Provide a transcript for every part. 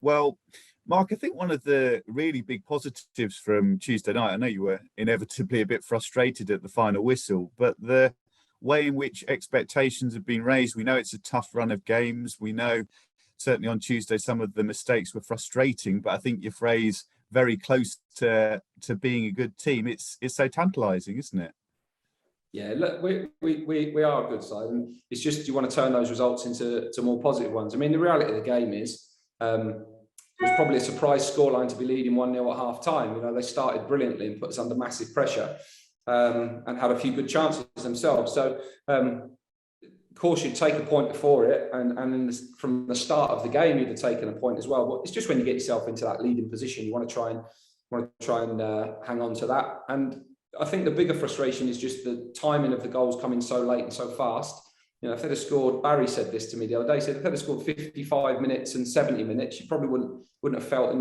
Well, Mark, I think one of the really big positives from Tuesday night, I know you were inevitably a bit frustrated at the final whistle, but the way in which expectations have been raised, we know it's a tough run of games. We know certainly on Tuesday some of the mistakes were frustrating, but I think your phrase very close to being a good team, it's so tantalising, isn't it? Yeah, look, we are a good side, and it's just you want to turn those results into more positive ones. I mean, the reality of the game is it was probably a surprise scoreline to be leading 1-0 at half time. You know, they started brilliantly and put us under massive pressure and had a few good chances themselves. So, of course, you'd take a point before it, and from the start of the game, you'd have taken a point as well. But it's just when you get yourself into that leading position, you want to try and hang on to that. And I think the bigger frustration is just the timing of the goals coming so late and so fast. You know, if they'd have scored, Barry said this to me the other day, he said if they'd have scored 55 minutes and 70 minutes, you probably wouldn't have felt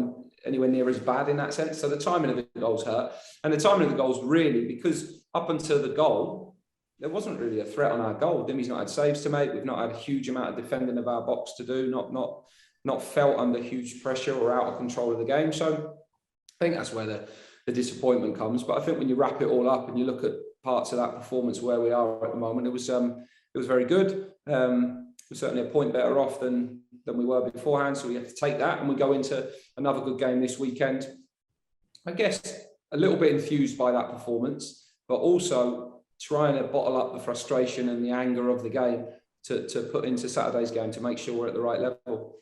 anywhere near as bad in that sense. So the timing of the goals hurt. And the timing of the goals really, because up until the goal, there wasn't really a threat on our goal. Dimmy's not had saves to make. We've not had a huge amount of defending of our box to do, not felt under huge pressure or out of control of the game. So I think that's where the disappointment comes. But I think when you wrap it all up and you look at parts of that performance where we are at the moment, it was very good. We're certainly a point better off than we were beforehand. So we have to take that, and we go into another good game this weekend. I guess a little bit infused by that performance, but also trying to bottle up the frustration and the anger of the game to put into Saturday's game to make sure we're at the right level.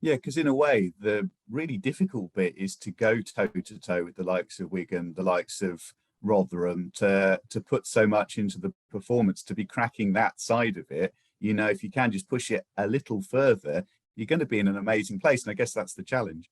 Yeah, because in a way, the really difficult bit is to go toe to toe with the likes of Wigan, the likes of Rotherham, to put so much into the performance, to be cracking that side of it. You know, if you can just push it a little further, you're going to be in an amazing place. And I guess that's the challenge.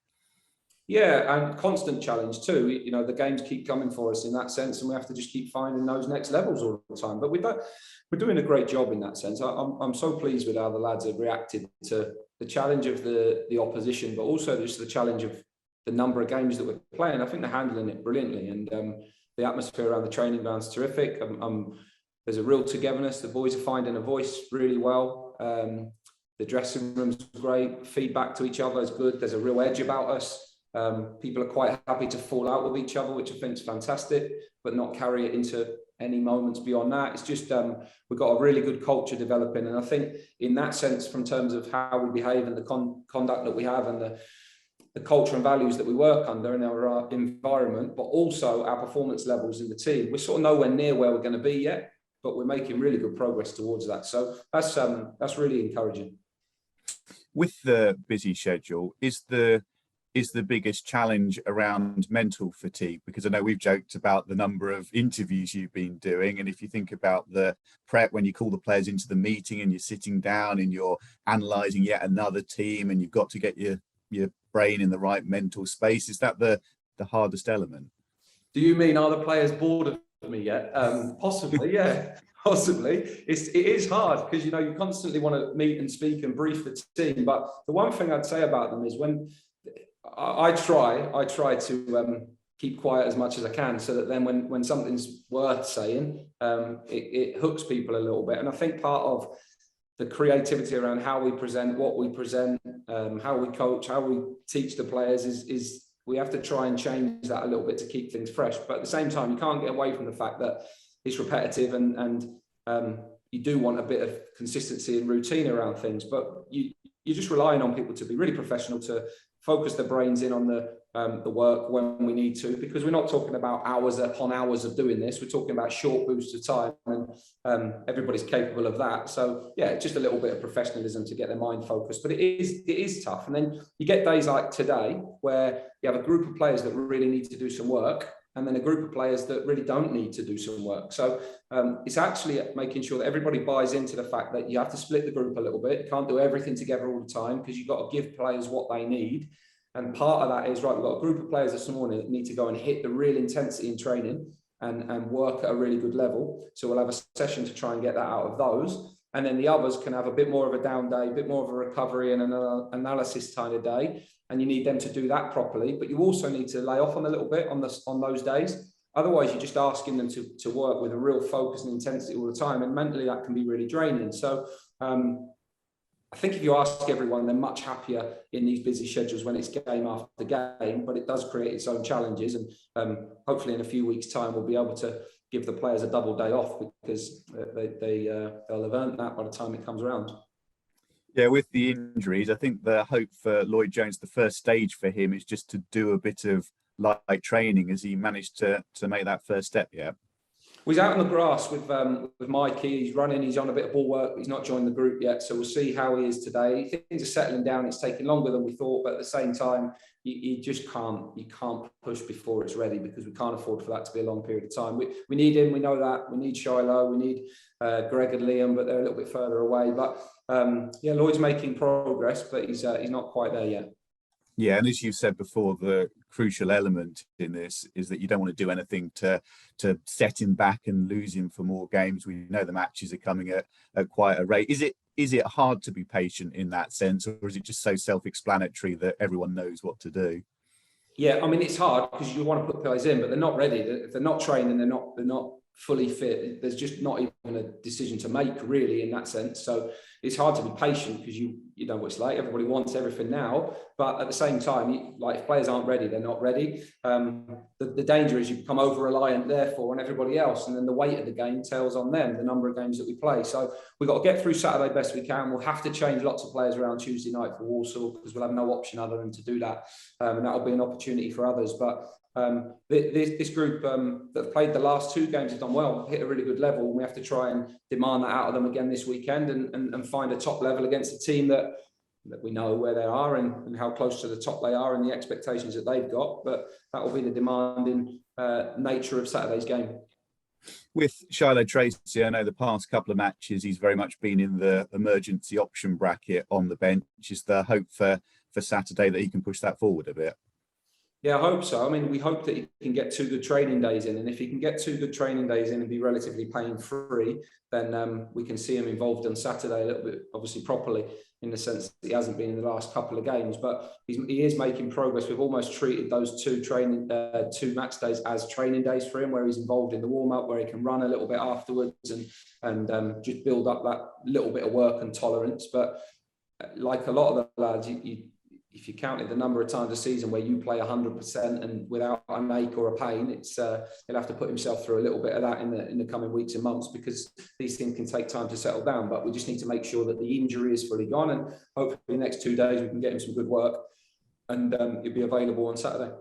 Yeah, and constant challenge too. You know, the games keep coming for us in that sense, and we have to just keep finding those next levels all the time. But we're doing a great job in that sense. I'm so pleased with how the lads have reacted to the challenge of the opposition, but also just the challenge of the number of games that we're playing. I think they're handling it brilliantly, and the atmosphere around the training ground's terrific. There's a real togetherness. The boys are finding a voice really well. The dressing room's great. Feedback to each other is good. There's a real edge about us. People are quite happy to fall out with each other, which I think is fantastic, but not carry it into any moments beyond that. It's just we've got a really good culture developing, and I think in that sense, from terms of how we behave and the conduct that we have and the culture and values that we work under in our environment, but also our performance levels in the team, we're sort of nowhere near where we're going to be yet, but we're making really good progress towards that. So that's really encouraging. With the busy schedule, is the biggest challenge around mental fatigue? Because I know we've joked about the number of interviews you've been doing, and if you think about the prep when you call the players into the meeting and you're sitting down and you're analysing yet another team and you've got to get your brain in the right mental space, is that the hardest element? Do you mean are the players bored of me yet? Possibly, yeah. Possibly. It is hard because, you know, you constantly want to meet and speak and brief the team. But the one thing I'd say about them is when I try to keep quiet as much as I can, so that then when something's worth saying, it hooks people a little bit. And I think part of the creativity around how we present, what we present, how we coach, how we teach the players is we have to try and change that a little bit to keep things fresh. But at the same time, you can't get away from the fact that it's repetitive and you do want a bit of consistency and routine around things. But you're just relying on people to be really professional, to focus their brains in on the work when we need to, because we're not talking about hours upon hours of doing this. We're talking about short boosts of time, and everybody's capable of that. So yeah, just a little bit of professionalism to get their mind focused. But it is tough. And then you get days like today where you have a group of players that really need to do some work, and then a group of players that really don't need to do some work. So it's actually making sure that everybody buys into the fact that you have to split the group a little bit. You can't do everything together all the time, because you've got to give players what they need. And part of that is, right, we've got a group of players this morning that need to go and hit the real intensity in training and work at a really good level. So we'll have a session to try and get that out of those. And then the others can have a bit more of a down day, a bit more of a recovery and an analysis kind of day. And you need them to do that properly. But you also need to lay off on a little bit on those days. Otherwise, you're just asking them to work with a real focus and intensity all the time. And mentally, that can be really draining. So I I think if you ask everyone, they're much happier in these busy schedules when it's game after game, but it does create its own challenges. And hopefully in a few weeks' time, we'll be able to give the players a double day off, because they'll have earned that by the time it comes around. Yeah, with the injuries, I think the hope for Lloyd Jones, the first stage for him is just to do a bit of light training. Has he managed to make that first step yet? Well, he's out on the grass with Mikey. He's running. He's on a bit of ball work. He's not joined the group yet, so we'll see how he is today. Things are settling down. It's taking longer than we thought, but at the same time, you just can't push before it's ready, because we can't afford for that to be a long period of time. We need him. We know that. We need Shiloh. We need Greg and Liam, but they're a little bit further away. But yeah, Lloyd's making progress, but he's not quite there yet. Yeah, and as you said before, the crucial element in this is that you don't want to do anything to set him back and lose him for more games. We know the matches are coming at quite a rate. Is it hard to be patient in that sense, or is it just so self-explanatory that everyone knows what to do? Yeah, I mean, it's hard because you want to put players in, but they're not ready. If they're not trained and they're not fully fit, there's just not even a decision to make, really, in that sense. So it's hard to be patient, because you know what it's like. Everybody wants everything now, but at the same time, like, if players aren't ready, they're not ready. The danger is you become over reliant, therefore, on everybody else, and then the weight of the game tells on them, the number of games that we play. So we've got to get through Saturday best we can. We'll have to change lots of players around Tuesday night for Walsall, because we'll have no option other than to do that, and that'll be an opportunity for others. But this group that have played the last two games have done well, hit a really good level, and we have to try and demand that out of them again this weekend, and find a top level against a team that we know where they are, and how close to the top they are, and the expectations that they've got. But that will be the demanding nature of Saturday's game. With Shiloh Tracy, I know the past couple of matches he's very much been in the emergency option bracket on the bench. Is the hope for Saturday that he can push that forward a bit? Yeah, I hope so. I mean, we hope that he can get 2 good training days in, and if he can get 2 good training days in and be relatively pain-free, then we can see him involved on Saturday a little bit, obviously properly, in the sense that he hasn't been in the last couple of games. But he is making progress. We've almost treated those 2 match days as training days for him, where he's involved in the warm-up, where he can run a little bit afterwards and just build up that little bit of work and tolerance. But like a lot of the lads, if you counted the number of times a season where you play 100% and without an ache or a pain, he'll have to put himself through a little bit of that in the coming weeks and months, because these things can take time to settle down. But we just need to make sure that the injury is fully gone, and hopefully the next 2 days we can get him some good work, and he'll be available on Saturday.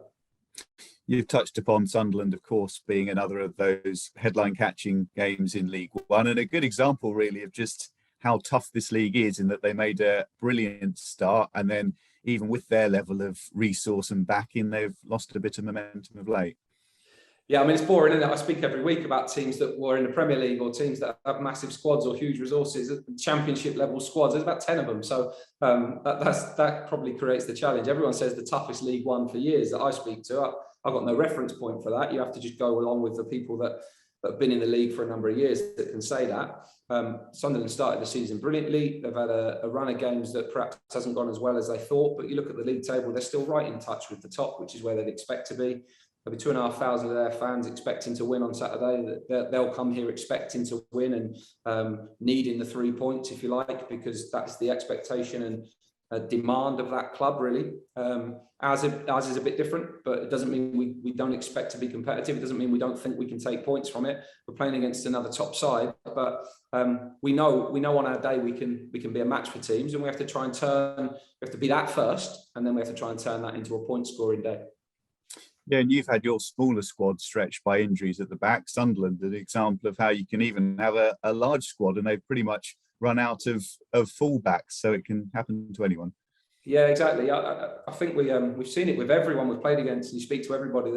You've touched upon Sunderland, of course, being another of those headline-catching games in League One, and a good example, really, of just how tough this league is, in that they made a brilliant start, and then even with their level of resource and backing, they've lost a bit of momentum of late. Yeah, I mean, it's boring, isn't it? I speak every week about teams that were in the Premier League, or teams that have massive squads or huge resources, championship level squads. There's about 10 of them. So that probably creates the challenge. Everyone says the toughest League One for years that I speak to. I've got no reference point for that. You have to just go along with the people that have been in the league for a number of years that can say that. Sunderland started the season brilliantly. They've had a run of games that perhaps hasn't gone as well as they thought, but you look at the league table, they're still right in touch with the top, which is where they'd expect to be. There'll be 2,500 of their fans expecting to win on Saturday. They'll come here expecting to win and needing the 3 points, if you like, because that's the expectation and demand of that club, really. Ours is a bit different, but it doesn't mean we don't expect to be competitive. It doesn't mean we don't think we can take points from it. We're playing against another top side, but we know on our day we can be a match for teams, and we have to try and we have to be that first, and then we have to try and turn that into a point scoring day. Yeah, and you've had your smaller squad stretched by injuries at the back. Sunderland, an example of how you can even have a large squad and they've pretty much run out of fullbacks, so it can happen to anyone. Yeah, exactly. I think we've seen it with everyone we've played against, and you speak to everybody.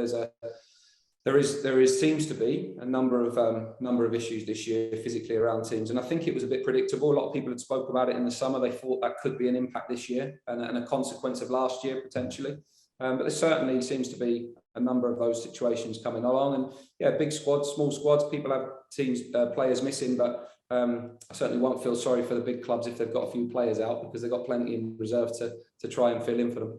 There seems to be a number of issues this year physically around teams, and I think it was a bit predictable. A lot of people had spoke about it in the summer. They thought that could be an impact this year and a consequence of last year potentially. But there certainly seems to be a number of those situations coming along, and yeah, big squads, small squads, people have players missing, but I certainly won't feel sorry for the big clubs if they've got a few players out, because they've got plenty in reserve to try and fill in for them.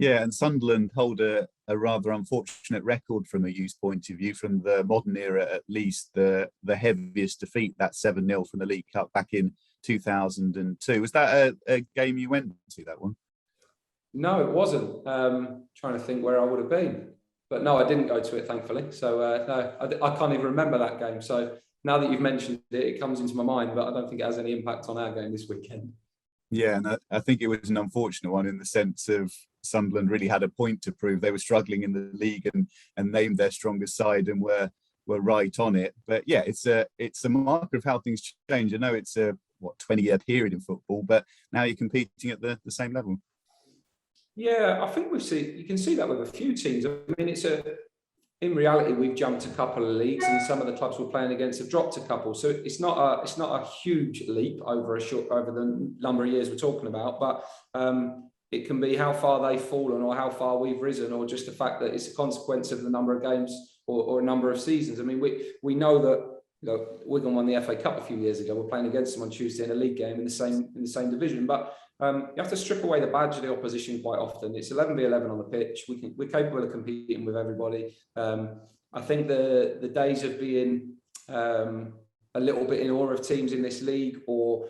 Yeah, and Sunderland hold a rather unfortunate record from a youth point of view, from the modern era at least. The heaviest defeat, that 7-0 from the League Cup back in 2002. Was that a game you went to, that one? No, it wasn't. Trying to think where I would have been. But no, I didn't go to it, thankfully. So no, I can't even remember that game. So now that you've mentioned it, it comes into my mind, but I don't think it has any impact on our game this weekend. Yeah, and I think it was an unfortunate one in the sense of Sunderland really had a point to prove. They were struggling in the league and named their strongest side and were right on it. But yeah, it's a marker of how things change. I know it's a 20-year period in football, but now you're competing at the same level. Yeah, I think you can see that with a few teams. I mean, in reality, we've jumped a couple of leagues, and some of the clubs we're playing against have dropped a couple. So it's not a huge leap over the number of years we're talking about, but it can be how far they've fallen or how far we've risen, or just the fact that it's a consequence of the number of games or a number of seasons. I mean, we know that Wigan won the FA Cup a few years ago. We're playing against them on Tuesday in a league game in the same division, but you have to strip away the badge of the opposition quite often. It's 11v11 on the pitch. We're capable of competing with everybody. I think the days of being a little bit in awe of teams in this league, or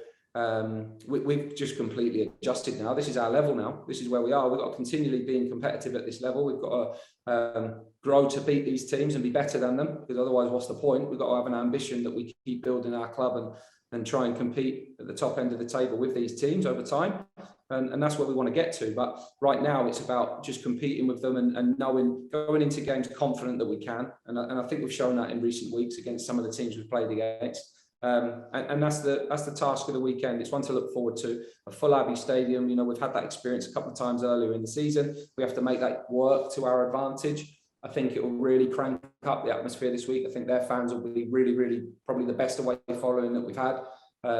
we've just completely adjusted now. This is our level now. This is where we are. We've got to continually being competitive at this level. We've got to grow to beat these teams and be better than them, because otherwise, what's the point? We've got to have an ambition that we keep building our club and try and compete at the top end of the table with these teams over time. And that's where we want to get to. But right now, it's about just competing with them and going into games confident that we can. And I think we've shown that in recent weeks against some of the teams we've played against. And that's the task of the weekend. It's one to look forward to. A full Abbey Stadium, we've had that experience a couple of times earlier in the season. We have to make that work to our advantage. I think it will really crank up the atmosphere this week. I think their fans will be really, really probably the best away following that we've had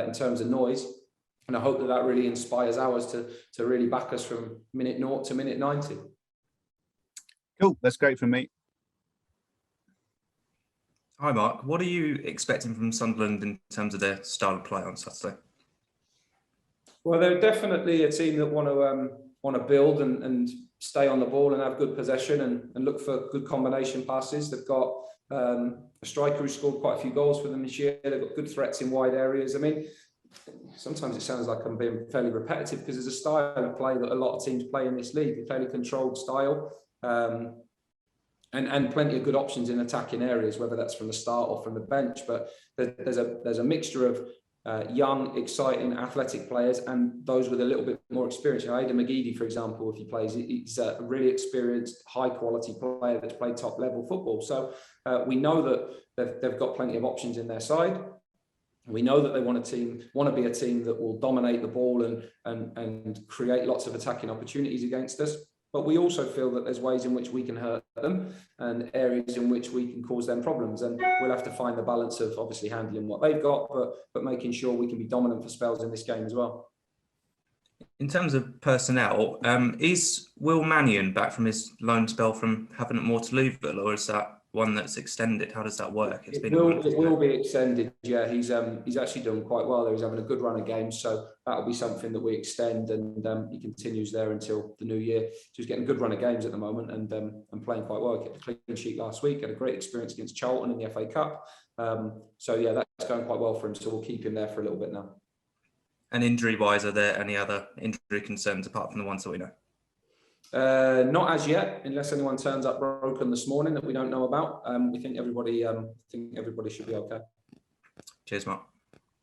in terms of noise. And I hope that really inspires ours to really back us from minute 0 to minute 90. Cool, that's great from me. Hi, Mark. What are you expecting from Sunderland in terms of their style of play on Saturday? Well, they're definitely a team that want to build and stay on the ball and have good possession and look for good combination passes. They've got a striker who scored quite a few goals for them this year. They've got good threats in wide areas. I mean, sometimes it sounds like I'm being fairly repetitive, because there's a style of play that a lot of teams play in this league. A fairly controlled style. And plenty of good options in attacking areas, whether that's from the start or from the bench. But there's a mixture of young, exciting, athletic players and those with a little bit more experience. Aidan McGeady, for example, if he plays, he's a really experienced, high-quality player that's played top-level football. So we know that they've got plenty of options in their side. We know that they want to be a team that will dominate the ball and create lots of attacking opportunities against us. But we also feel that there's ways in which we can hurt them and areas in which we can cause them problems. And we'll have to find the balance of obviously handling what they've got, but making sure we can be dominant for spells in this game as well. In terms of personnel, is Will Mannion back from his loan spell from Havant at Waterlooville, or is that one that's extended? How does that work? It will be extended. Yeah, he's actually done quite well there. He's having a good run of games, so that'll be something that we extend, and he continues there until the new year. So he's getting a good run of games at the moment and playing quite well. He kept a clean sheet last week. Had a great experience against Charlton in the FA Cup. So yeah, that's going quite well for him. So we'll keep him there for a little bit now. And injury-wise, are there any other injury concerns apart from the ones that we know? Not as yet, unless anyone turns up broken this morning that we don't know about. We think everybody should be okay. Cheers, Mark.